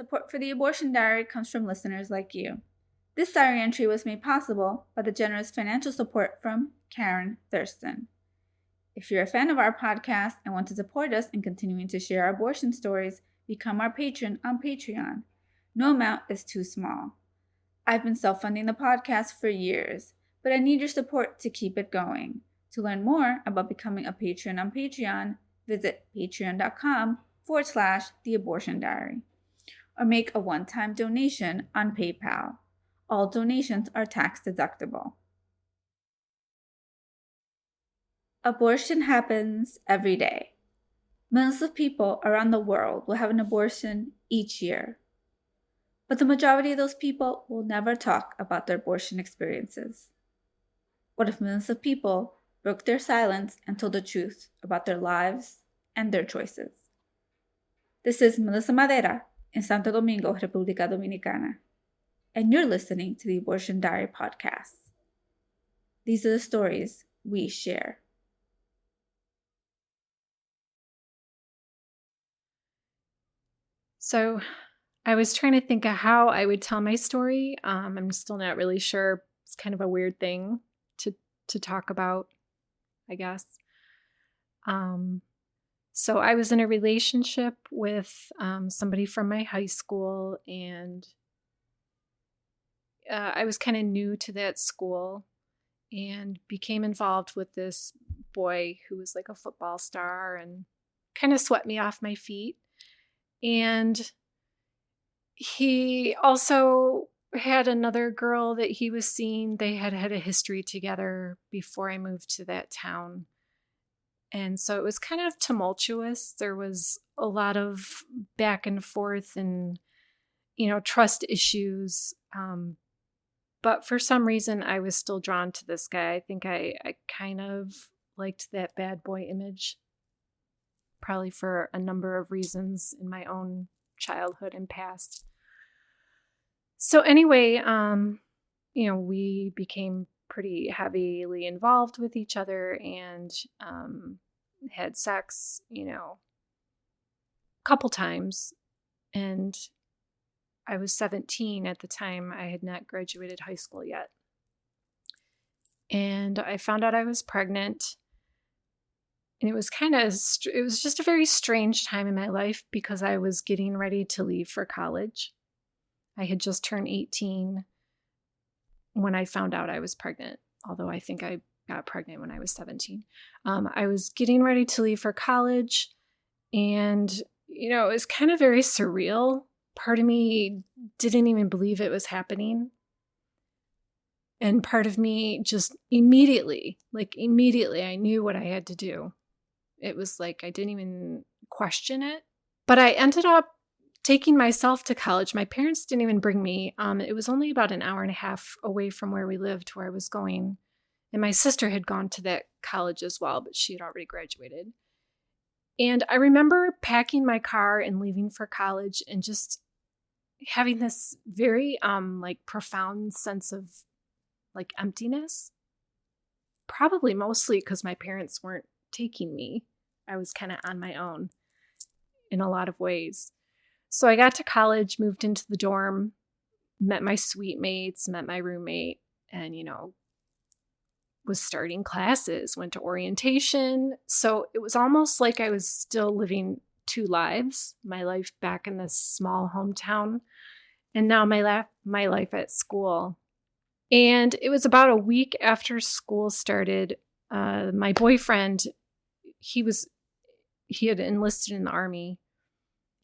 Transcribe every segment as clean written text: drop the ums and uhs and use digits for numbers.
Support for the Abortion Diary comes from listeners like you. This diary entry was made possible by the generous financial support from Karen Thurston. If you're a fan of our podcast and want to support us in continuing to share our abortion stories, become our patron on Patreon. No amount is too small. I've been self-funding the podcast for years, but I need your support to keep it going. To learn more about becoming a patron on Patreon, visit patreon.com/theabortiondiary or make a one-time donation on PayPal. All donations are tax-deductible. Abortion happens every day. Millions of people around the world will have an abortion each year. But the majority of those people will never talk about their abortion experiences. What if millions of people broke their silence and told the truth about their lives and their choices? This is Melissa Madera in Santo Domingo, República Dominicana, and you're listening to the Abortion Diary podcast. These are the stories we share. So I was trying to think of how I would tell my story. I'm still not really sure. It's kind of a weird thing to talk about, I guess. So I was in a relationship with somebody from my high school, and I was kind of new to that school and became involved with this boy who was like a football star and kind of swept me off my feet. And he also had another girl that he was seeing. They had had a history together before I moved to that town. And so it was kind of tumultuous. There was a lot of back and forth and, trust issues. But for some reason, I was still drawn to this guy. I think I kind of liked that bad boy image, probably for a number of reasons in my own childhood and past. So anyway, we became pretty heavily involved with each other and had sex, a couple times. And I was 17 at the time. I had not graduated high school yet. And I found out I was pregnant. And it was it was just a very strange time in my life because I was getting ready to leave for college. I had just turned 18 when I found out I was pregnant, although I think I got pregnant when I was 17. I was getting ready to leave for college, and, it was kind of very surreal. Part of me didn't even believe it was happening. And part of me just immediately, I knew what I had to do. It was like I didn't even question it. But I ended up taking myself to college. My parents didn't even bring me. It was only about an hour and a half away from where we lived, where I was going. And my sister had gone to that college as well, but she had already graduated. And I remember packing my car and leaving for college and just having this very profound sense of emptiness. Probably mostly because my parents weren't taking me. I was kind of on my own in a lot of ways. So I got to college, moved into the dorm, met my suite mates, met my roommate, and, was starting classes, went to orientation. So it was almost like I was still living two lives, my life back in this small hometown, and now my life at school. And it was about a week after school started. My boyfriend, he had enlisted in the Army,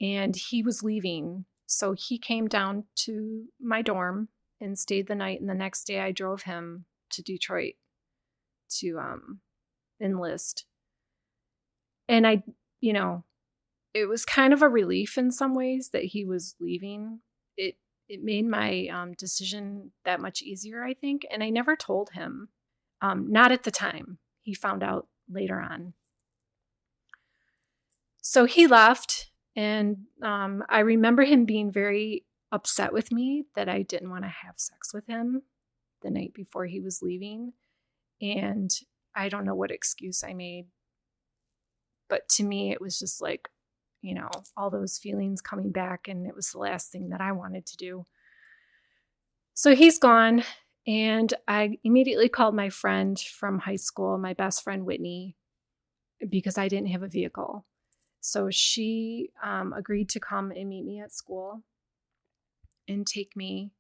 and he was leaving. So he came down to my dorm and stayed the night. And the next day I drove him to Detroit to enlist. And it was kind of a relief in some ways that he was leaving. It made my decision that much easier, I think. And I never told him, not at the time. He found out later on. So he left, and I remember him being very upset with me that I didn't want to have sex with him the night before he was leaving. And I don't know what excuse I made, but to me, it was just like, all those feelings coming back, and it was the last thing that I wanted to do. So he's gone, and I immediately called my friend from high school, my best friend, Whitney, because I didn't have a vehicle. So she agreed to come and meet me at school and take me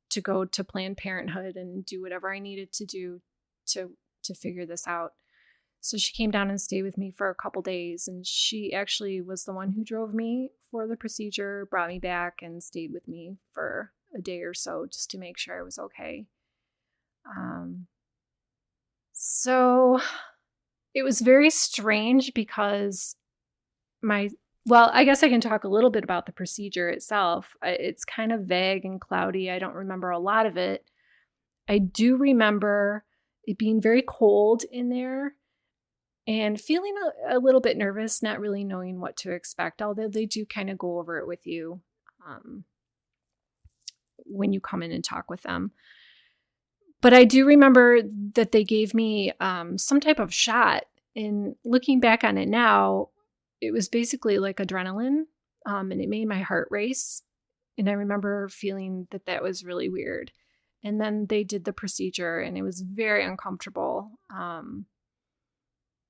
to go to Planned Parenthood and do whatever I needed to do to figure this out. So she came down and stayed with me for a couple days, and she actually was the one who drove me for the procedure, brought me back, and stayed with me for a day or so just to make sure I was okay. So it was very strange because I guess I can talk a little bit about the procedure itself. It's kind of vague and cloudy. I don't remember a lot of it. I do remember it being very cold in there and feeling a little bit nervous, not really knowing what to expect, although they do kind of go over it with you when you come in and talk with them. But I do remember that they gave me some type of shot. And looking back on it now, it was basically like adrenaline, and it made my heart race. And I remember feeling that was really weird. And then they did the procedure, and it was very uncomfortable.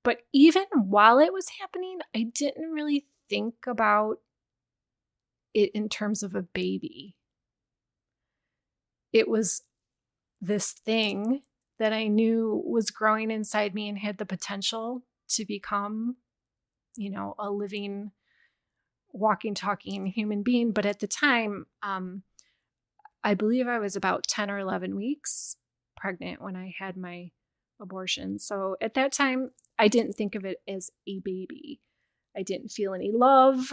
But even while it was happening, I didn't really think about it in terms of a baby. It was this thing that I knew was growing inside me and had the potential to become, a living, walking, talking human being. But at the time, I believe I was about 10 or 11 weeks pregnant when I had my abortion. So at that time, I didn't think of it as a baby. I didn't feel any love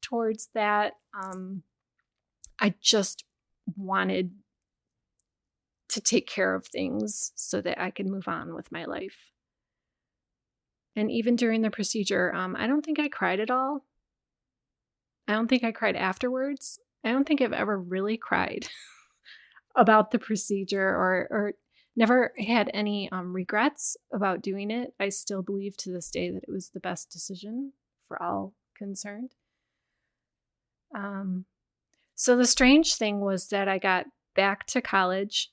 towards that. I just wanted to take care of things so that I could move on with my life. And even during the procedure, I don't think I cried at all. I don't think I cried afterwards. I don't think I've ever really cried about the procedure or never had any regrets about doing it. I still believe to this day that it was the best decision for all concerned. So the strange thing was that I got back to college,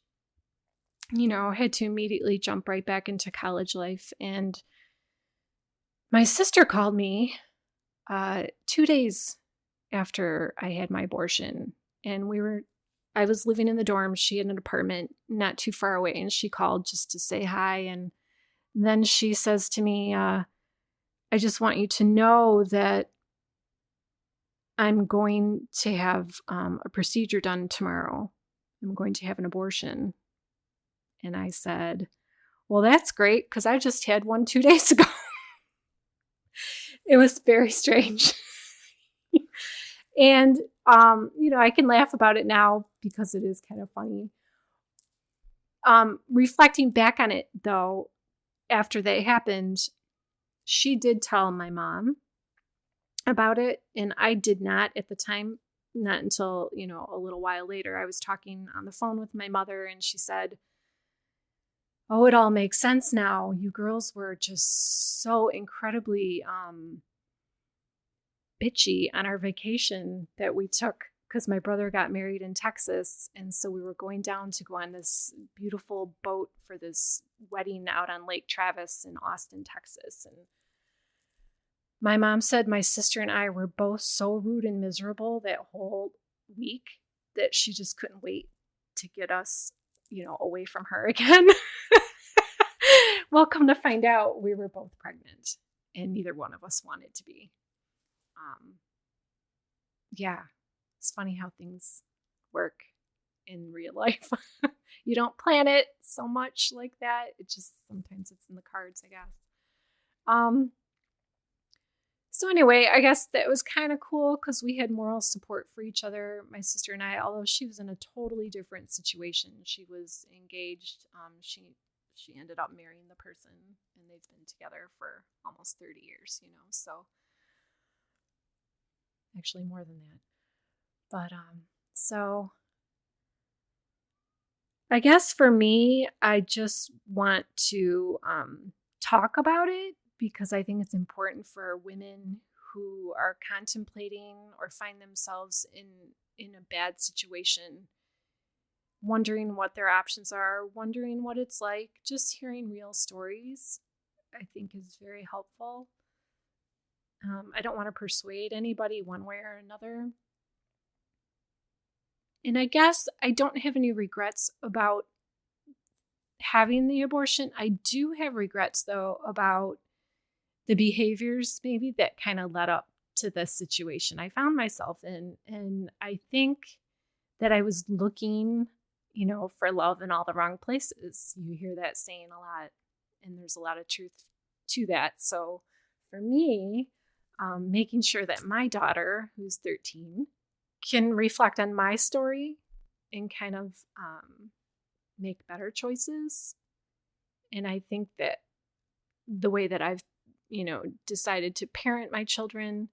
had to immediately jump right back into college life. And my sister called me 2 days after I had my abortion, and I was living in the dorm. She had an apartment not too far away, and she called just to say hi. And then she says to me, I just want you to know that I'm going to have a procedure done tomorrow. I'm going to have an abortion. And I said, well, that's great, because I just had one 2 days ago. It was very strange. And, I can laugh about it now because it is kind of funny. Reflecting back on it, though, after that happened, she did tell my mom about it. And I did not at the time, not until, a little while later. I was talking on the phone with my mother, and she said, oh, it all makes sense now. You girls were just so incredibly bitchy on our vacation that we took because my brother got married in Texas. And so we were going down to go on this beautiful boat for this wedding out on Lake Travis in Austin, Texas. And my mom said my sister and I were both so rude and miserable that whole week that she just couldn't wait to get us, away from her again. Well, come to find out, we were both pregnant, and neither one of us wanted to be. Yeah, it's funny how things work in real life. You don't plan it so much like that. It just, sometimes it's in the cards, I guess. So anyway, I guess that was kind of cool because we had moral support for each other, my sister and I, although she was in a totally different situation. She was engaged. She ended up marrying the person, and they've been together for almost 30 years, so actually more than that. But, so I guess for me, I just want to, talk about it because I think it's important for women who are contemplating or find themselves in a bad situation, wondering what their options are, wondering what it's like. Just hearing real stories, I think, is very helpful. I don't want to persuade anybody one way or another. And I guess I don't have any regrets about having the abortion. I do have regrets, though, about the behaviors maybe that kind of led up to this situation I found myself in. And I think that I was looking, for love in all the wrong places. You hear that saying a lot, and there's a lot of truth to that. So for me, making sure that my daughter, who's 13, can reflect on my story and kind of make better choices. And I think that the way that I've, decided to parent my children,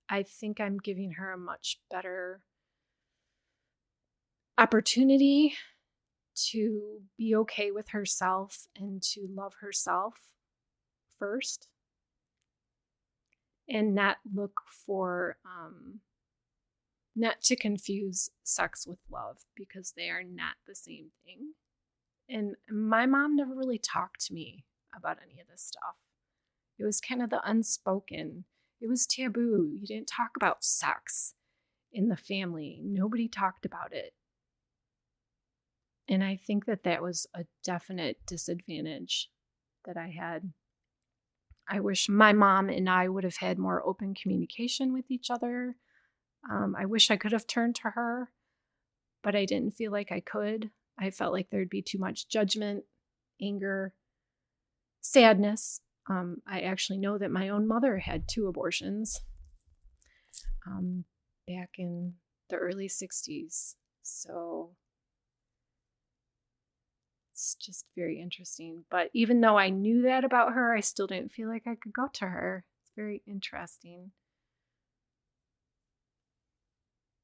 I think I'm giving her a much better opportunity to be okay with herself and to love herself first, and not look for, not to confuse sex with love, because they are not the same thing. And my mom never really talked to me about any of this stuff. It was kind of the unspoken. It was taboo. You didn't talk about sex in the family. Nobody talked about it. And I think that that was a definite disadvantage that I had. I wish my mom and I would have had more open communication with each other. I wish I could have turned to her, but I didn't feel like I could. I felt like there'd be too much judgment, anger, sadness. I actually know that my own mother had 2 abortions back in the early 60s. So it's just very interesting. But even though I knew that about her, I still didn't feel like I could go to her. It's very interesting.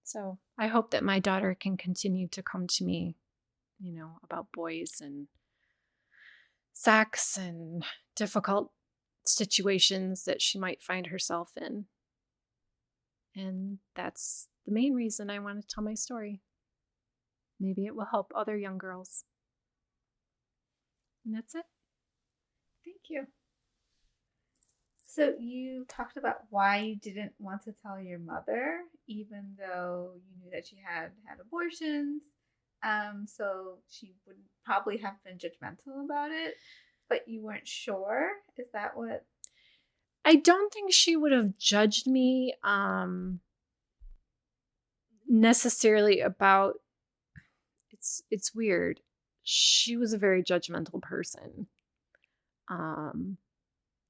So I hope that my daughter can continue to come to me, about boys and sex and difficult situations that she might find herself in. And that's the main reason I want to tell my story. Maybe it will help other young girls. And that's it. Thank you. So you talked about why you didn't want to tell your mother, even though you knew that she had had abortions. So she would probably have been judgmental about it, but you weren't sure. Is that what? I don't think she would have judged me necessarily about. It's weird. She was a very judgmental person.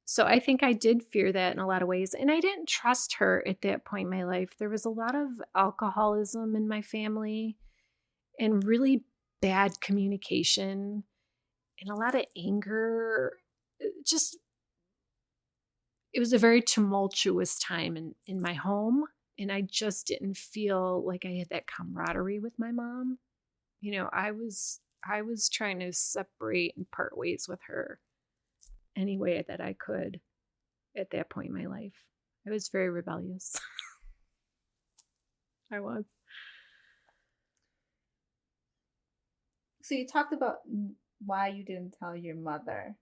So I think I did fear that in a lot of ways. And I didn't trust her at that point in my life. There was a lot of alcoholism in my family and really bad communication and a lot of anger. It was a very tumultuous time in my home. And I just didn't feel like I had that camaraderie with my mom. I was trying to separate and part ways with her any way that I could at that point in my life. I was very rebellious. I was. So you talked about why you didn't tell your mother,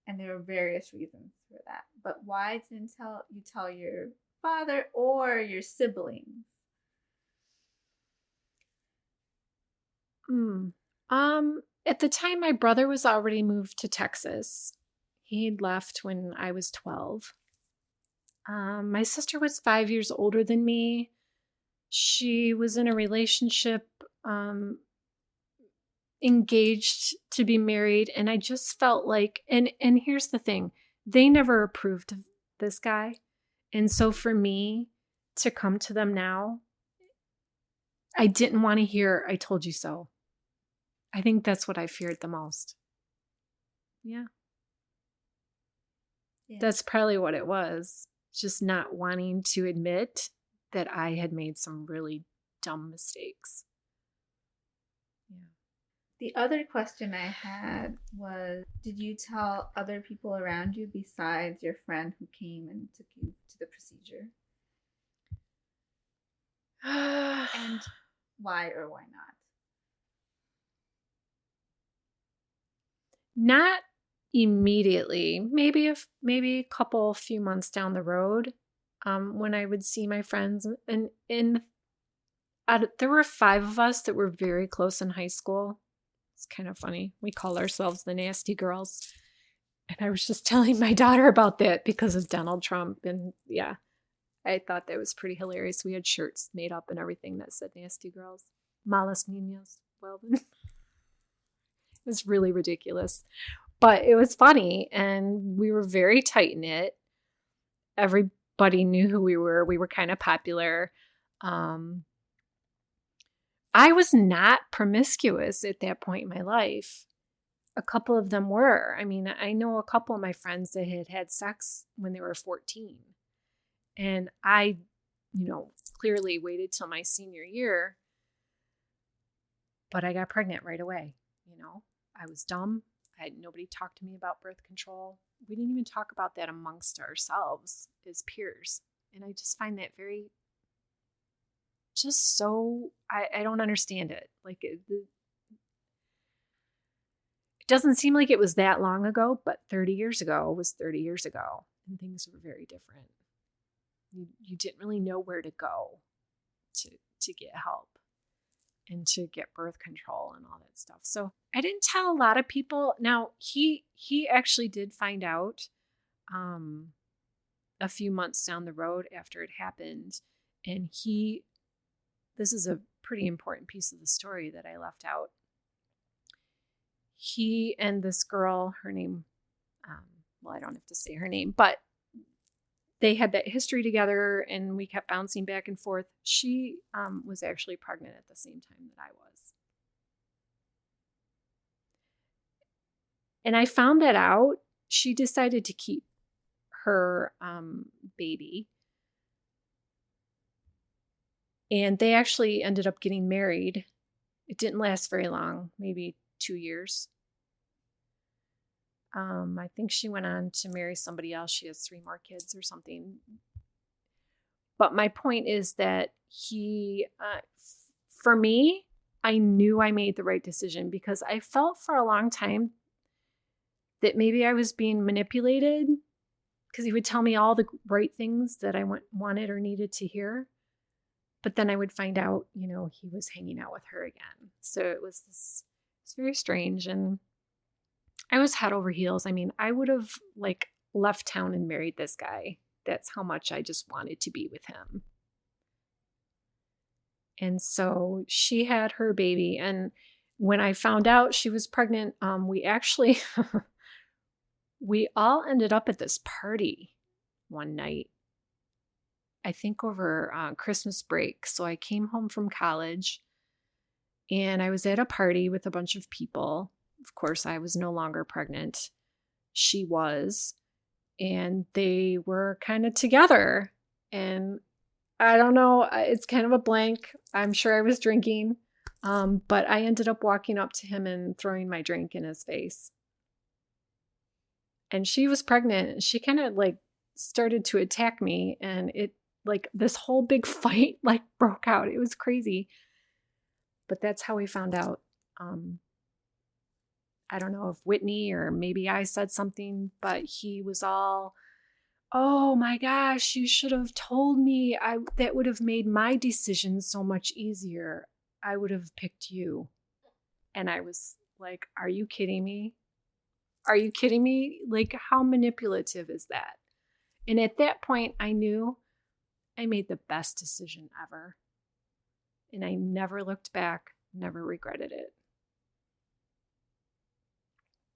and there were various reasons for that. But why didn't you tell your father or your siblings? At the time, my brother was already moved to Texas. He'd left when I was 12. My sister was 5 years older than me. She was in a relationship, engaged to be married, and I just felt like, and here's the thing, they never approved of this guy. And so for me to come to them now, I didn't want to hear, "I told you so." I think that's what I feared the most. Yeah. That's probably what it was. Just not wanting to admit that I had made some really dumb mistakes. Yeah. The other question I had was, did you tell other people around you besides your friend who came and took you to the procedure? And why or why not? Not immediately. Maybe a couple few months down the road, when I would see my friends, and there were 5 of us that were very close in high school. It's kind of funny. We call ourselves the nasty girls. And I was just telling my daughter about that because of Donald Trump. And yeah, I thought that was pretty hilarious. We had shirts made up and everything that said nasty girls. Malas niñas. Well, it was really ridiculous. But it was funny. And we were very tight knit. Everybody knew who we were. We were kind of popular. I was not promiscuous at that point in my life. A couple of them were. I mean, I know a couple of my friends that had had sex when they were 14. And I, clearly waited till my senior year. But I got pregnant right away. I was dumb. Nobody talked to me about birth control. We didn't even talk about that amongst ourselves as peers. And I just find that very, just so, I don't understand it. Like, it doesn't seem like it was that long ago, but 30 years ago was 30 years ago. And things were very different. You didn't really know where to go to get help and to get birth control and all that stuff. So I didn't tell a lot of people. Now, he actually did find out a few months down the road after it happened. And this is a pretty important piece of the story that I left out. He and this girl, her name, I don't have to say her name, but they had that history together and we kept bouncing back and forth. She was actually pregnant at the same time that I was. And I found that out. She decided to keep her baby. And they actually ended up getting married. It didn't last very long, maybe 2 years. I think she went on to marry somebody else. She has 3 more kids or something. But my point is that for me, I knew I made the right decision because I felt for a long time that maybe I was being manipulated because he would tell me all the right things that I wanted or needed to hear. But then I would find out, he was hanging out with her again. So it's very strange. And I was head over heels. I mean, I would have left town and married this guy. That's how much I just wanted to be with him. And so she had her baby. And when I found out she was pregnant, we actually, we all ended up at this party one night. I think over Christmas break. So I came home from college and I was at a party with a bunch of people. Of course, I was no longer pregnant. She was. And they were kind of together. And I don't know. It's kind of a blank. I'm sure I was drinking. But I ended up walking up to him and throwing my drink in his face. And she was pregnant. And she kind of started to attack me. And it this whole big fight broke out. It was crazy. But that's how we found out. I don't know if Whitney or maybe I said something, but he was all, oh my gosh, you should have told me. That would have made my decision so much easier. I would have picked you. And I was like, are you kidding me? Are you kidding me? How manipulative is that? And at that point, I knew I made the best decision ever. And I never looked back, never regretted it.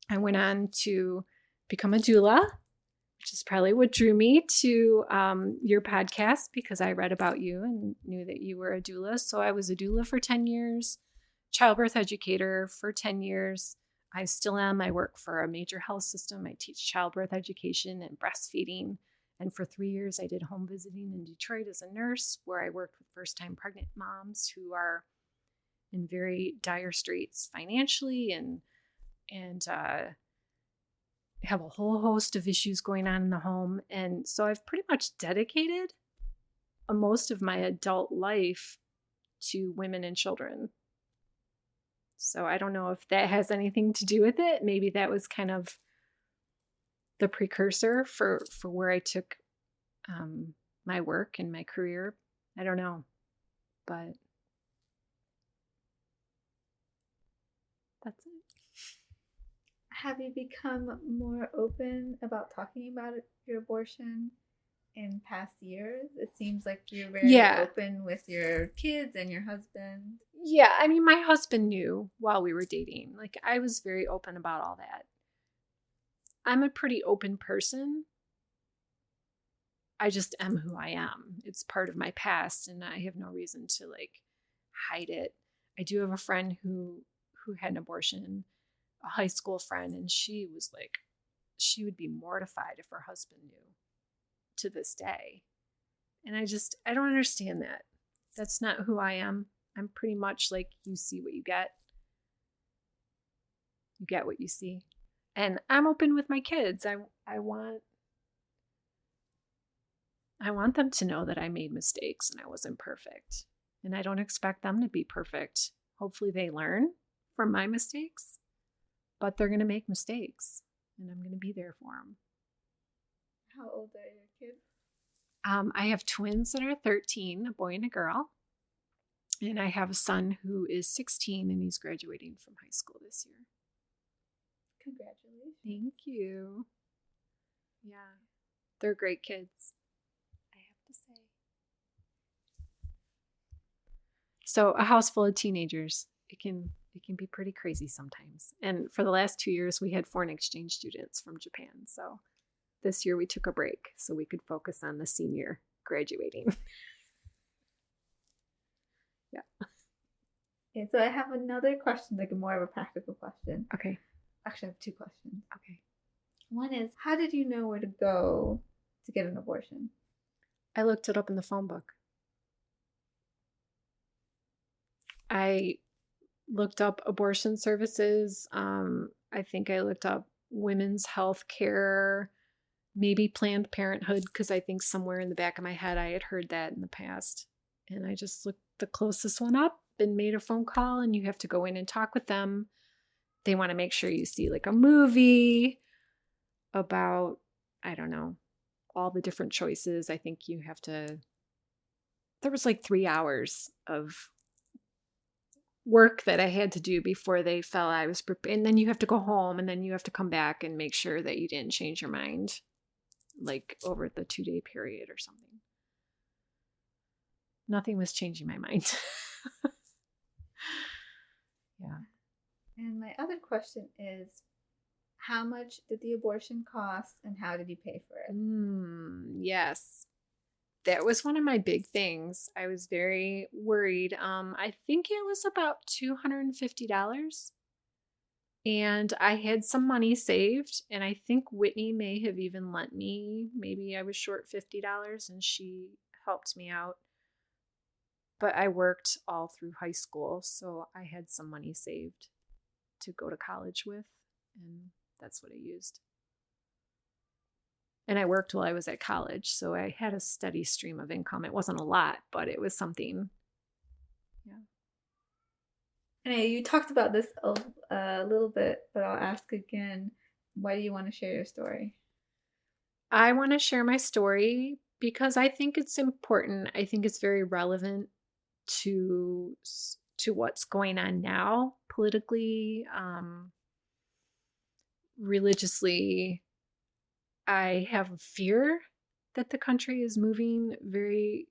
I went on to become a doula, which is probably what drew me to your podcast because I read about you and knew that you were a doula. So I was a doula for 10 years, childbirth educator for 10 years. I still am. I work for a major health system. I teach childbirth education and breastfeeding. And for 3 years, I did home visiting in Detroit as a nurse, where I worked with first-time pregnant moms who are in very dire straits financially and have a whole host of issues going on in the home. And so I've pretty much dedicated most of my adult life to women and children. So I don't know if that has anything to do with it. Maybe that was kind of the precursor for where I took my work and my career. I don't know, but that's it. Have you become more open about talking about your abortion in past years? It seems like you're very open with your kids and your husband. Yeah, I mean, my husband knew while we were dating. Like, I was very open about all that. I'm a pretty open person. I just am who I am. It's part of my past, and I have no reason to like hide it. I do have a friend who had an abortion, a high school friend, and she was like, she would be mortified if her husband knew to this day. And I don't understand that. That's not who I am. I'm pretty much like, you see what you get. You get what you see. And I'm open with my kids. I want them to know that I made mistakes and I wasn't perfect. And I don't expect them to be perfect. Hopefully they learn from my mistakes, but they're going to make mistakes and I'm going to be there for them. How old are your kids? I have twins that are 13, a boy and a girl. And I have a son who is 16 and he's graduating from high school this year. Congratulations. Thank you. Yeah, they're great kids, I have to say. So a house full of teenagers, it can be pretty crazy sometimes. And for the last 2 years, we had foreign exchange students from Japan. So this year we took a break so we could focus on the senior graduating. Yeah. Okay, so I have another question, like more of a practical question. Okay. Actually, I have two questions. Okay. One is, how did you know where to go to get an abortion? I looked it up in the phone book. I looked up abortion services. I think I looked up women's health care, maybe Planned Parenthood, because I think somewhere in the back of my head I had heard that in the past. And I just looked the closest one up and made a phone call, and you have to go in and talk with them. They want to make sure you see like a movie about, I don't know, all the different choices. I think you have to, there was like 3 hours of work that I had to do before they felt I was prepared. And then you have to go home and then you have to come back and make sure that you didn't change your mind like over the 2-day period or something. Nothing was changing my mind. Yeah. And my other question is, how much did the abortion cost and how did you pay for it? Yes. That was one of my big things. I was very worried. I think it was about $250. And I had some money saved. And I think Whitney may have even lent me, maybe I was short $50 and she helped me out. But I worked all through high school, so I had some money saved to go to college with, and that's what I used. And I worked while I was at college, so I had a steady stream of income. It wasn't a lot, but it was something. Yeah. And you talked about this a little bit, but I'll ask again. Why do you want to share your story? I want to share my story because I think it's important. I think it's very relevant to what's going on now politically, religiously. I have a fear that the country is moving very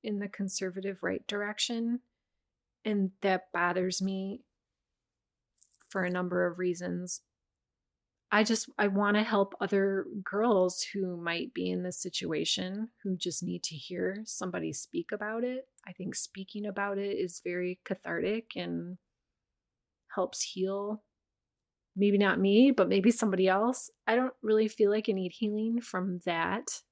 in the conservative right direction, and that bothers me for a number of reasons. I want to help other girls who might be in this situation, who just need to hear somebody speak about it. I think speaking about it is very cathartic and helps heal. Maybe not me, but maybe somebody else. I don't really feel like I need healing from that.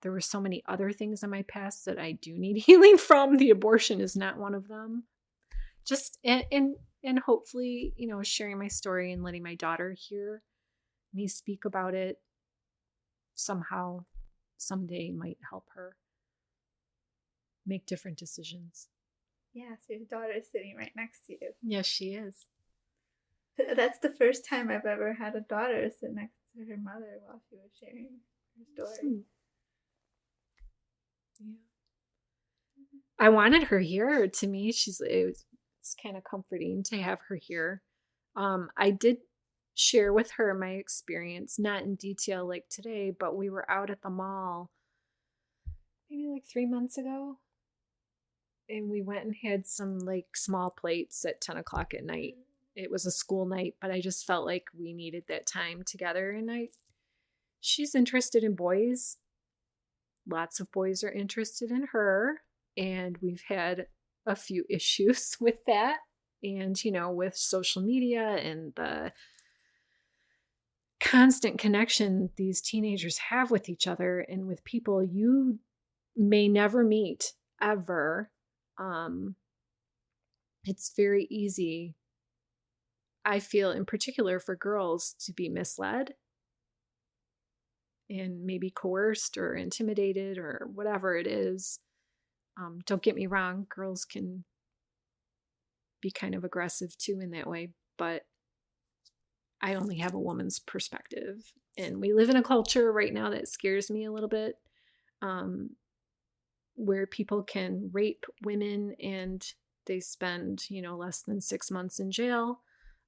There were so many other things in my past that I do need healing from. The abortion is not one of them. just and hopefully, sharing my story and letting my daughter hear me speak about it somehow someday might help her make different decisions. Yeah, so your daughter is sitting right next to you. Yes, she is. That's the first time I've ever had a daughter sit next to her mother while she was sharing her story. Yeah. I wanted her here. To me, it's kind of comforting to have her here. I did share with her my experience, not in detail like today, but we were out at the mall maybe like 3 months ago. And we went and had some like small plates at 10 o'clock at night. It was a school night, but I just felt like we needed that time together. And she's interested in boys. Lots of boys are interested in her. And we've had a few issues with that. And, with social media and the constant connection these teenagers have with each other and with people you may never meet ever. It's very easy, I feel, in particular for girls, to be misled and maybe coerced or intimidated or whatever it is. Don't get me wrong, girls can be kind of aggressive too in that way, but I only have a woman's perspective. And we live in a culture right now that scares me a little bit, where people can rape women and they spend, less than 6 months in jail.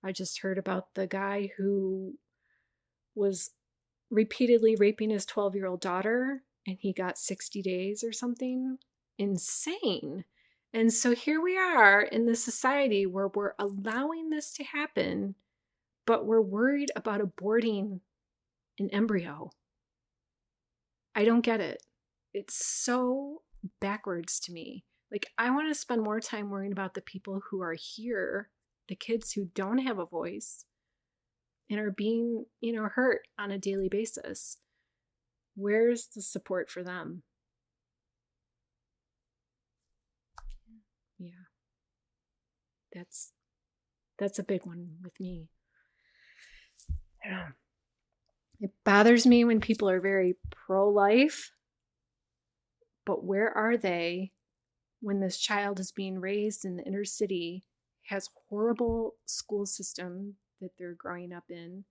I just heard about the guy who was repeatedly raping his 12-year-old daughter and he got 60 days or something. Insane. And so here we are in this society where we're allowing this to happen, but we're worried about aborting an embryo. I don't get it. It's so backwards to me. Like, I want to spend more time worrying about the people who are here, the kids who don't have a voice and are being, hurt on a daily basis. Where's the support for them? Yeah. That's a big one with me. It bothers me when people are very pro-life, but where are they when this child is being raised in the inner city, has horrible school system that they're growing up in?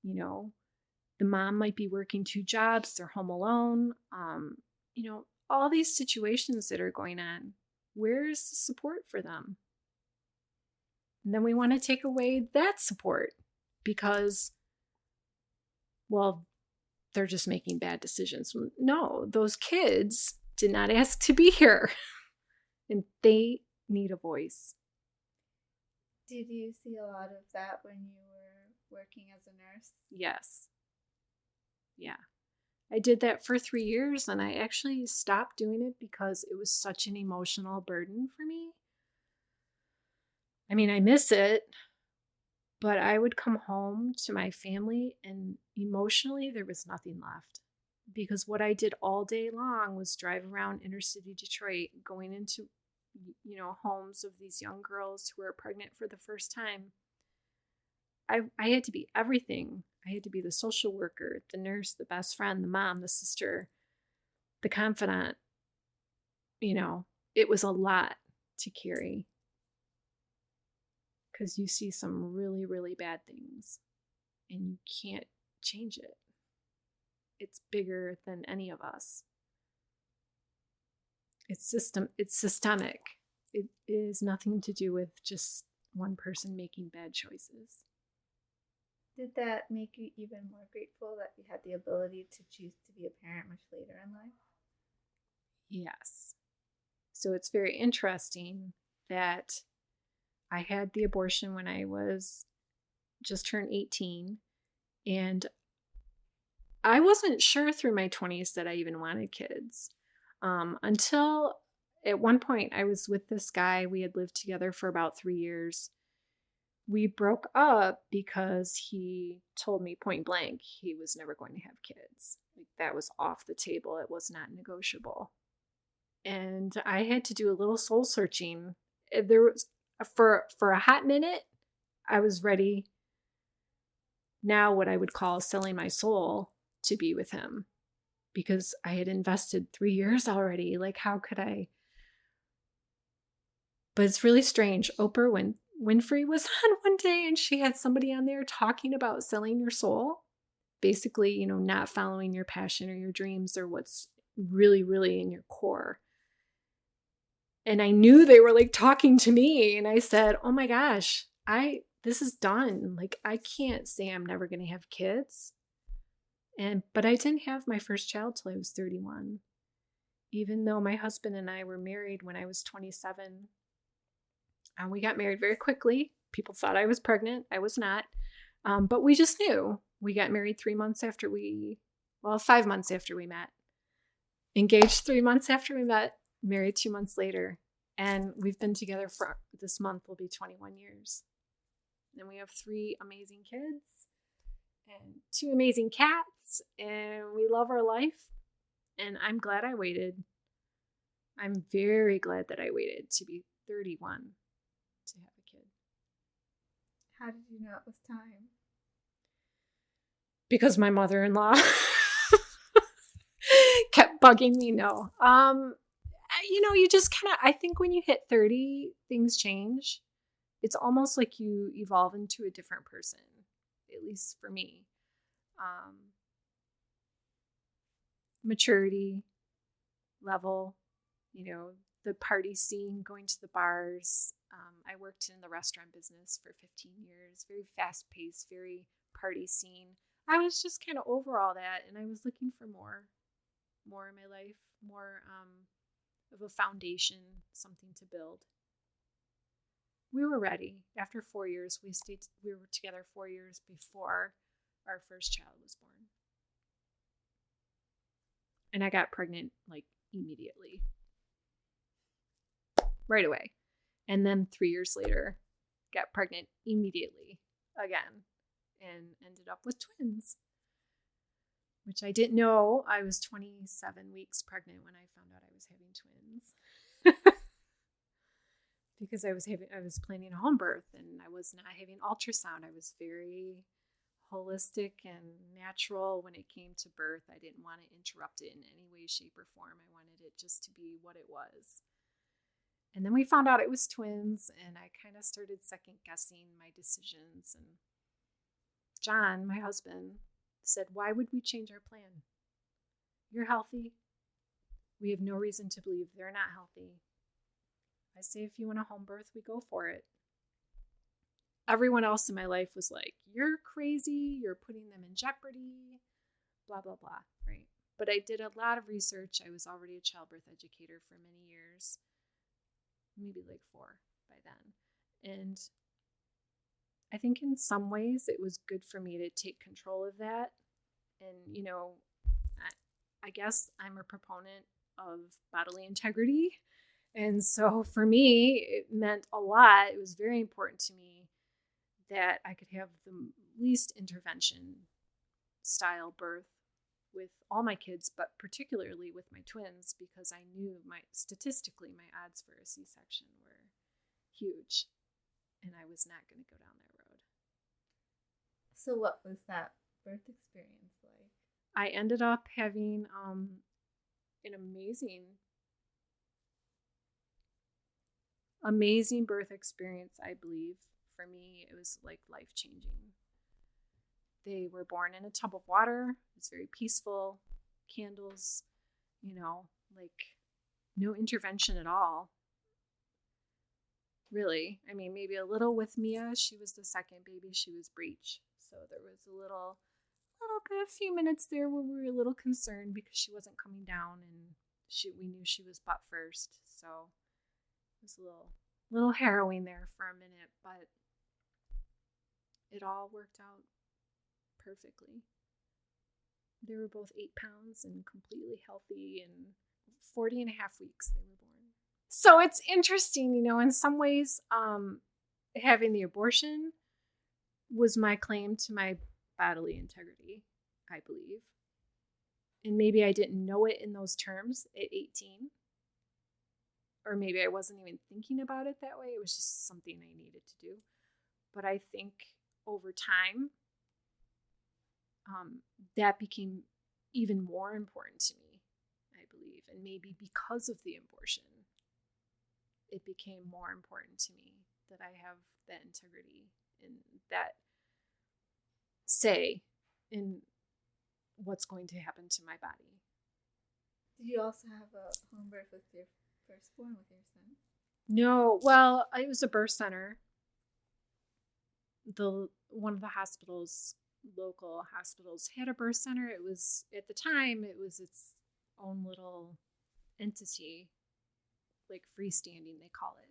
The mom might be working 2 jobs, they're home alone. All these situations that are going on. Where's the support for them? And then we want to take away that support because, well, they're just making bad decisions. No, those kids did not ask to be here. And they need a voice. Did you see a lot of that when you were working as a nurse? Yes. Yeah. I did that for 3 years and I actually stopped doing it because it was such an emotional burden for me. I mean, I miss it, but I would come home to my family and emotionally there was nothing left. Because what I did all day long was drive around inner city Detroit, going into, homes of these young girls who are pregnant for the first time. I had to be everything. I had to be the social worker, the nurse, the best friend, the mom, the sister, the confidant. It was a lot to carry. Because you see some really, really bad things and you can't change it. It's bigger than any of us. It's systemic. It is nothing to do with just one person making bad choices. Did that make you even more grateful that you had the ability to choose to be a parent much later in life? Yes. So it's very interesting that I had the abortion when I was just turned 18, and I wasn't sure through my 20s that I even wanted kids. Until at one point I was with this guy. We had lived together for about 3 years. We broke up because he told me point blank he was never going to have kids. Like, that was off the table. It was not negotiable. And I had to do a little soul searching. For a hot minute, I was ready, now what I would call selling my soul, to be with him, because I had invested 3 years already. Like, how could I? But it's really strange. Oprah Winfrey was on one day, and she had somebody on there talking about selling your soul. Basically, not following your passion or your dreams or what's really, really in your core. And I knew they were like talking to me, and I said, "Oh my gosh, this is done. Like, I can't say I'm never going to have kids." But I didn't have my first child till I was 31. Even though my husband and I were married when I was 27. And we got married very quickly. People thought I was pregnant. I was not. But we just knew. We got married 5 months after we met. Engaged 3 months after we met. Married 2 months later. And we've been together for, this month will be 21 years. And we have 3 amazing kids and 2 amazing cats. And we love our life. And I'm glad I waited. I'm very glad that I waited to be 31 to have a kid. How did you know it was time? Because my mother-in-law kept bugging me. No. You just kind of, I think when you hit 30, things change. It's almost like you evolve into a different person, at least for me. Maturity level, the party scene, going to the bars. I worked in the restaurant business for 15 years, very fast paced, very party scene. I was just kind of over all that, and I was looking for more in my life, more of a foundation, something to build. We were ready. After 4 years, we were together 4 years before our first child was born. And I got pregnant like immediately. Right away. And then 3 years later, got pregnant immediately again and ended up with twins, which I didn't know. I was 27 weeks pregnant when I found out I was having twins. Because I was planning a home birth, and I was not having ultrasound. I was very holistic and natural when it came to birth. I didn't want to interrupt it in any way, shape, or form. I wanted it just to be what it was. And then we found out it was twins, and I kind of started second guessing my decisions. And John, my husband, said, "Why would we change our plan? You're healthy. We have no reason to believe they're not healthy. I say, if you want a home birth, we go for it." Everyone else in my life was like, "You're crazy. You're putting them in jeopardy, blah, blah, blah." Right? But I did a lot of research. I was already a childbirth educator for many years, maybe like 4 by then. And I think in some ways it was good for me to take control of that. And, I guess I'm a proponent of bodily integrity. And so for me, it meant a lot. It was very important to me that I could have the least intervention style birth with all my kids, but particularly with my twins, because I knew statistically my odds for a C-section were huge, and I was not going to go down that road. So what was that birth experience like? I ended up having an amazing birth experience, I believe. For me, it was like life-changing. They were born in a tub of water. It's very peaceful. Candles, like no intervention at all. Really. I mean, maybe a little with Mia. She was the second baby. She was breech. So there was a few minutes there where we were a little concerned because she wasn't coming down, and we knew she was butt first. So it was a little harrowing there for a minute, but it all worked out perfectly. They were both 8 pounds and completely healthy, and 40 and a half weeks they were born. So it's interesting, in some ways, having the abortion was my claim to my bodily integrity, I believe. And maybe I didn't know it in those terms at 18 or maybe I wasn't even thinking about it that way. It was just something I needed to do. But I think over time, that became even more important to me, I believe. And maybe because of the abortion, it became more important to me that I have that integrity and that say in what's going to happen to my body. Did you also have a home birth with your firstborn, with your son? No, well, it was a birth center. One of the hospitals, local hospitals, had a birth center. It was, at the time, it was its own little entity, like freestanding, they call it.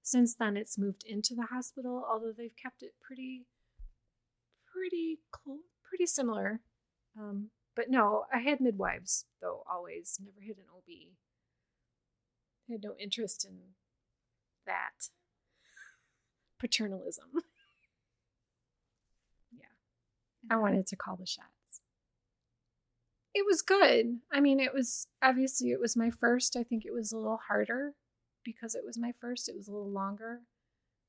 Since then, it's moved into the hospital, although they've kept it pretty similar. But no, I had midwives, though, always. Never had an OB. I had no interest in that paternalism. Yeah. I wanted to call the shots. It was good. I mean, it was my first. I think it was a little harder because it was my first. It was a little longer.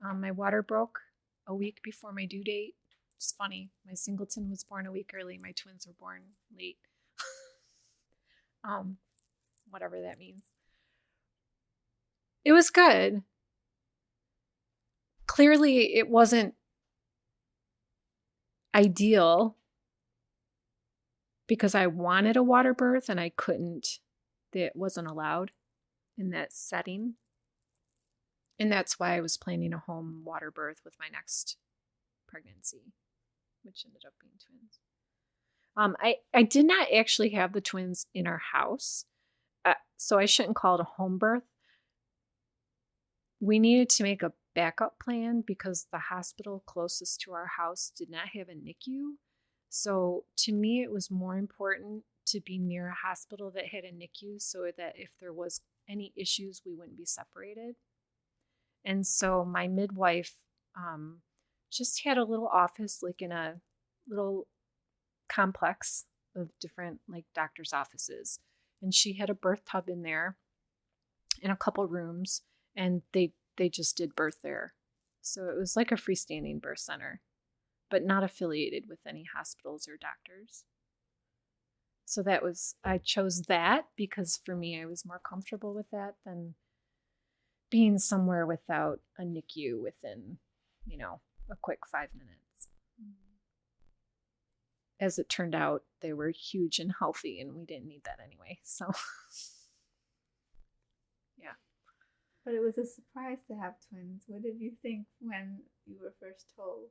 My water broke a week before my due date. It's funny. My singleton was born a week early. My twins were born late. Whatever that means. It was good. Clearly, it wasn't ideal because I wanted a water birth and I couldn't. It wasn't allowed in that setting. And that's why I was planning a home water birth with my next pregnancy, which ended up being twins. I did not actually have the twins in our house, so I shouldn't call it a home birth. We needed to make a backup plan because the hospital closest to our house did not have a NICU. So to me, it was more important to be near a hospital that had a NICU so that if there was any issues, we wouldn't be separated. And so my midwife just had a little office, like in a little complex of different like doctor's offices. And she had a birth tub in there in a couple rooms, and they just did birth there. So it was like a freestanding birth center, but not affiliated with any hospitals or doctors. So I chose that because for me, I was more comfortable with that than being somewhere without a NICU within, a quick 5 minutes. As it turned out, they were huge and healthy, and we didn't need that anyway. So, yeah. But it was a surprise to have twins. What did you think when you were first told?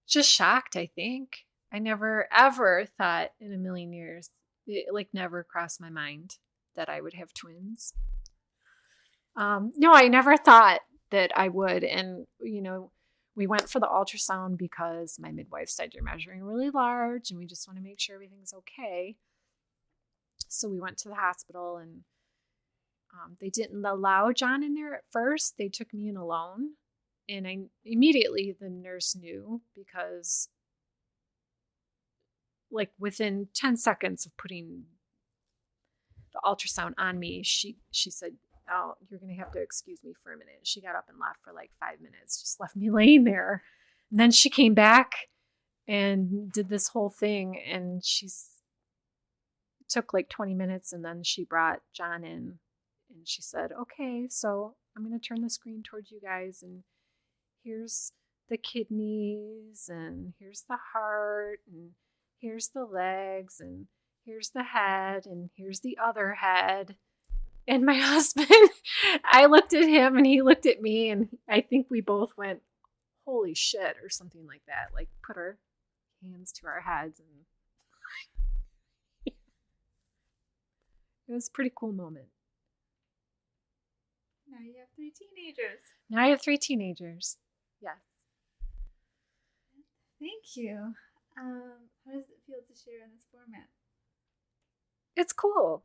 Just shocked, I think. I never, ever thought in a million years, it never crossed my mind that I would have twins. No, I never thought that I would. And, we went for the ultrasound because my midwife said you're measuring really large and we just want to make sure everything's okay. So we went to the hospital and they didn't allow John in there at first. They took me in alone. And immediately the nurse knew because within 10 seconds of putting the ultrasound on me, she said, "Oh, you're going to have to excuse me for a minute." She got up and left for 5 minutes, just left me laying there. And then she came back and did this whole thing. And it took 20 minutes. And then she brought John in and she said, "Okay, so I'm going to turn the screen towards you guys. And here's the kidneys and here's the heart and here's the legs and here's the head and here's the other head." And my husband, I looked at him and he looked at me and I think we both went, "Holy shit," or something like that. Put our hands to our heads. And it was a pretty cool moment. Now you have 3 teenagers. Now I have 3 teenagers. Yes. Thank you. How does it feel to share in this format? It's cool.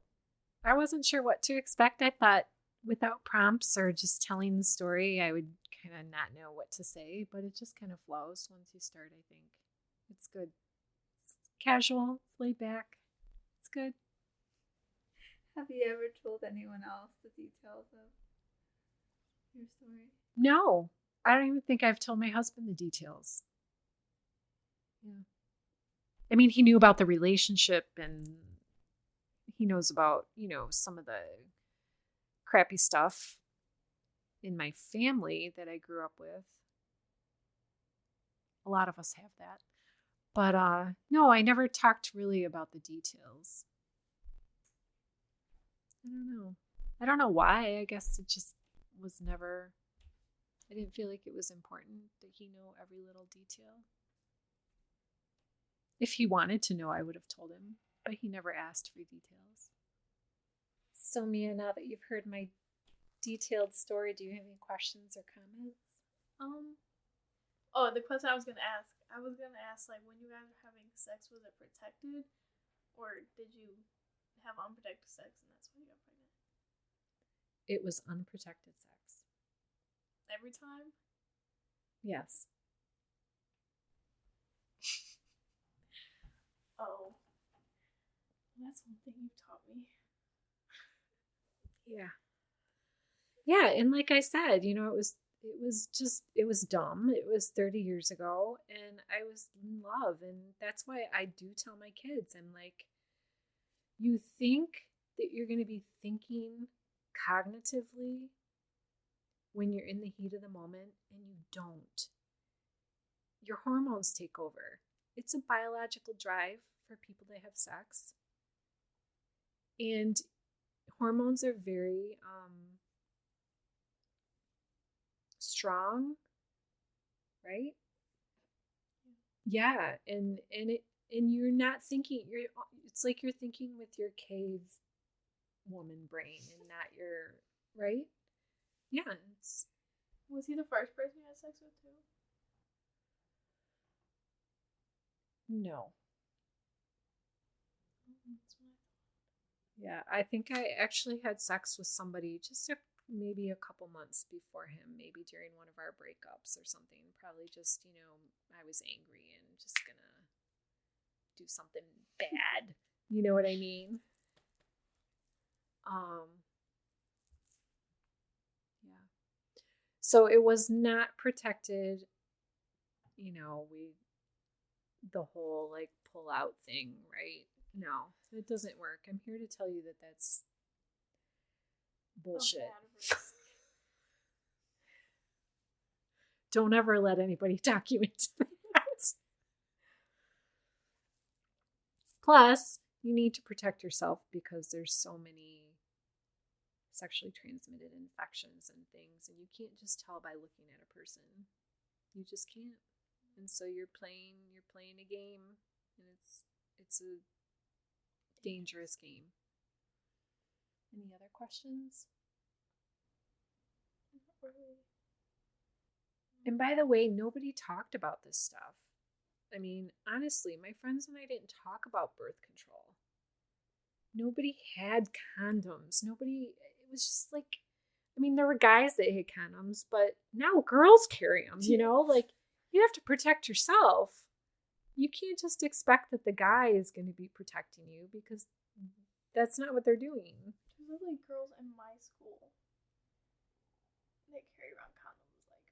I wasn't sure what to expect. I thought without prompts or just telling the story, I would kind of not know what to say, but it just kind of flows once you start, I think. It's good. It's casual, it's laid back. It's good. Have you ever told anyone else the details of your story? No, I don't even think I've told my husband the details. Yeah. I mean, he knew about the relationship and he knows about, some of the crappy stuff in my family that I grew up with. A lot of us have that. But no, I never talked really about the details. I don't know. I don't know why. I guess it just was never, I didn't feel like it was important that he know every little detail. If he wanted to know, I would have told him, but he never asked for details. So, Mia, now that you've heard my detailed story, do you have any questions or comments? Oh, the question I was gonna ask, like, when you guys were having sex, was it protected, or did you have unprotected sex and that's why you got pregnant? It was unprotected sex. Every time? Yes. Oh, that's one thing you've taught me. Yeah. Yeah, and like I said, it was dumb. It was 30 years ago and I was in love, and that's why I do tell my kids, I'm like, you think that you're going to be thinking cognitively when you're in the heat of the moment, and you don't. Your hormones take over. It's a biological drive for people to have sex. And hormones are very strong, right? Yeah, and you're not thinking, it's like you're thinking with your cave woman brain and not your, right? Yeah, Was he the first person you had sex with too? no. That's what I thought. Yeah, I think I actually had sex with somebody just maybe a couple months before him, maybe during one of our breakups or something. Probably just, I was angry and just gonna do something bad. You know what I mean? Yeah. So it was not protected, the whole like pull out thing, right? No, it doesn't work. I'm here to tell you that that's bullshit. Don't ever let anybody talk you into that. Plus, you need to protect yourself because there's so many sexually transmitted infections and things, and you can't just tell by looking at a person. You just can't. And so you're playing a game, and it's a dangerous game. Any other questions? Not really. And by the way, nobody talked about this stuff. I mean, honestly, my friends and I didn't talk about birth control. Nobody had condoms. It was just like, I mean, there were guys that had condoms, but now girls carry them, like you have to protect yourself. You can't just expect that the guy is going to be protecting you because that's not what they're doing. There's literally girls in my school that carry around condoms, like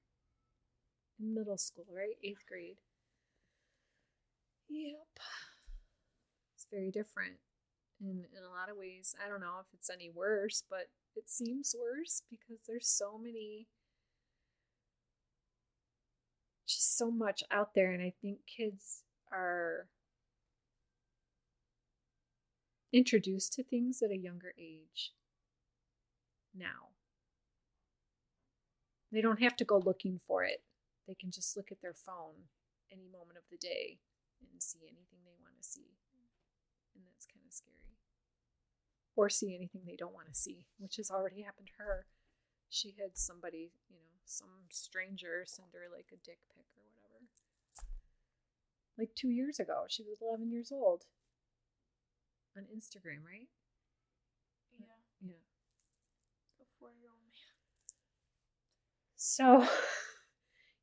in middle school, right? 8th grade. Yep. It's very different. In a lot of ways, I don't know if it's any worse, but it seems worse because there's so much out there, and I think kids are introduced to things at a younger age now. They don't have to go looking for it. They can just look at their phone any moment of the day and see anything they want to see. And that's kind of scary. Or see anything they don't want to see, which has already happened to her. She had somebody, some stranger send her like a dick pic or whatever. Like 2 years ago. She was 11 years old. On Instagram, right? yeah, Yeah. a 4-year-old man. So,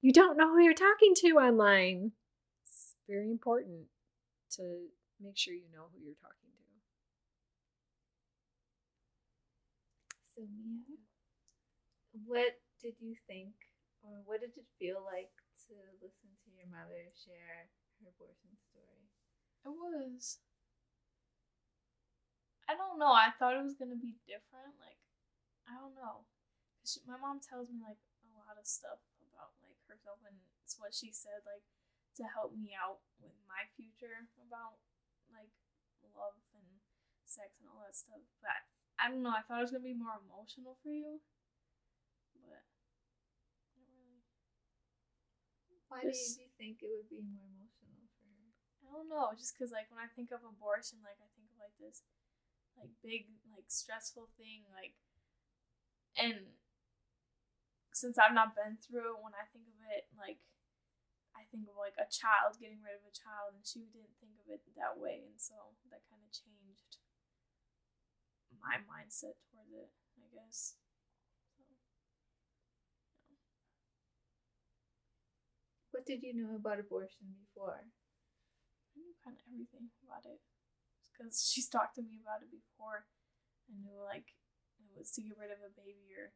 you don't know who you're talking to online. It's very important to make sure you know who you're talking to. So, Mia, what did you think, or what did it feel like to listen to your mother share her abortion story? It was. I don't know. I thought it was gonna be different. Like, I don't know. My mom tells me like a lot of stuff about like herself, and it's what she said like to help me out with my future about like love and sex and all that stuff. But I don't know. I thought it was gonna be more emotional for you, but not really. Why did you think it would be more emotional for her? I don't know. Just because like when I think of abortion, like I think of like this like big like stressful thing like, and since I've not been through it, when I think of it like I think of like a child, getting rid of a child, and she didn't think of it that way, and so that kind of changed my mindset towards it, I guess. So, yeah. What did you know about abortion before? I knew kind of everything about it because she's talked to me about it before. I knew like it was to get rid of a baby or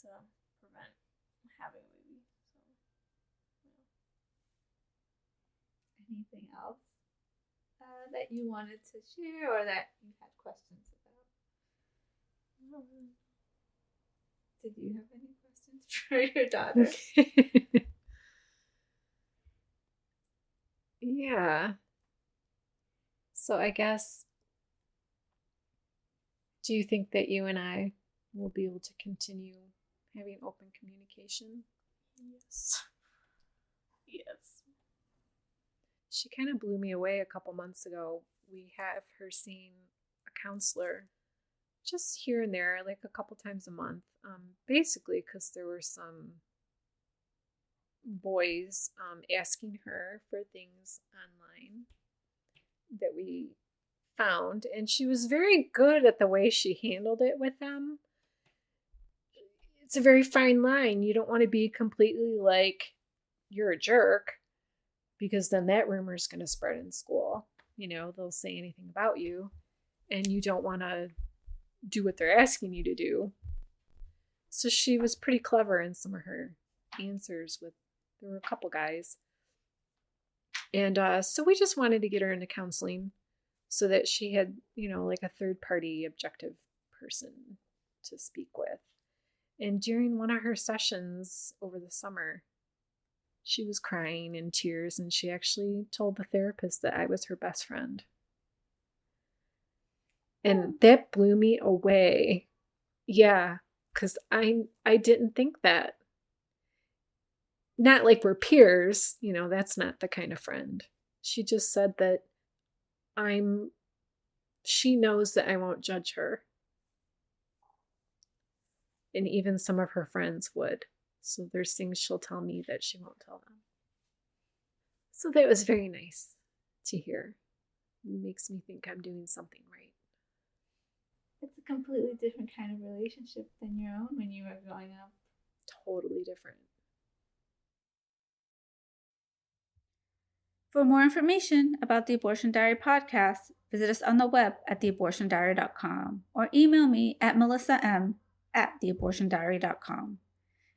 to prevent having a baby. So, yeah. Anything else that you wanted to share or that you had questions about? Did you have any questions for your daughter? Yeah. So I guess, do you think that you and I will be able to continue having open communication? Yes. Yes. She kind of blew me away a couple months ago. We have her seeing a counselor just here and there, like a couple times a month, basically because there were some boys asking her for things online that we found, and she was very good at the way she handled it with them. It's a very fine line. You don't want to be completely like, you're a jerk, because then that rumor is going to spread in school. You know, they'll say anything about you, and you don't want to do what they're asking you to do. So she was pretty clever in some of her answers with, there were a couple guys. And so we just wanted to get her into counseling so that she had, you know, like a third party objective person to speak with. And during one of her sessions over the summer, she was crying in tears, and she actually told the therapist that I was her best friend. And that blew me away. Yeah, because I didn't think that. Not like we're peers, you know, that's not the kind of friend. She just said that she knows that I won't judge her. And even some of her friends would. So there's things she'll tell me that she won't tell them. So that was very nice to hear. It makes me think I'm doing something right. It's a completely different kind of relationship than your own when you were growing up. Totally different. For more information about the Abortion Diary podcast, visit us on the web at theabortiondiary.com or email me at melissam@theabortiondiary.com.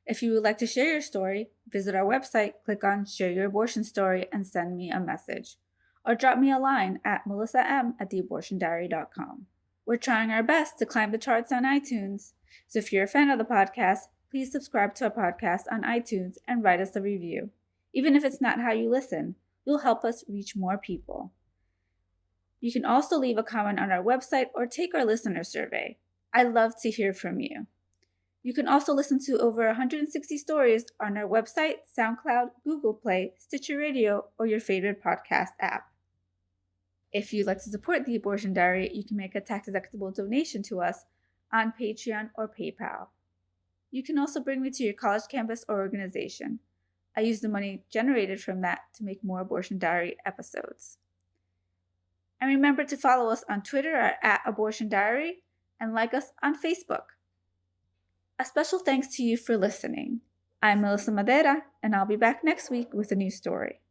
If you would like to share your story, visit our website, click on Share Your Abortion Story, and send me a message. Or drop me a line at melissam@theabortiondiary.com. We're trying our best to climb the charts on iTunes, so if you're a fan of the podcast, please subscribe to our podcast on iTunes and write us a review. Even if it's not how you listen, you'll help us reach more people. You can also leave a comment on our website or take our listener survey. I love to hear from you. You can also listen to over 160 stories on our website, SoundCloud, Google Play, Stitcher Radio, or your favorite podcast app. If you'd like to support the Abortion Diary, you can make a tax-deductible donation to us on Patreon or PayPal. You can also bring me to your college campus or organization. I use the money generated from that to make more Abortion Diary episodes. And remember to follow us on Twitter at Abortion Diary and like us on Facebook. A special thanks to you for listening. I'm Melissa Madera, and I'll be back next week with a new story.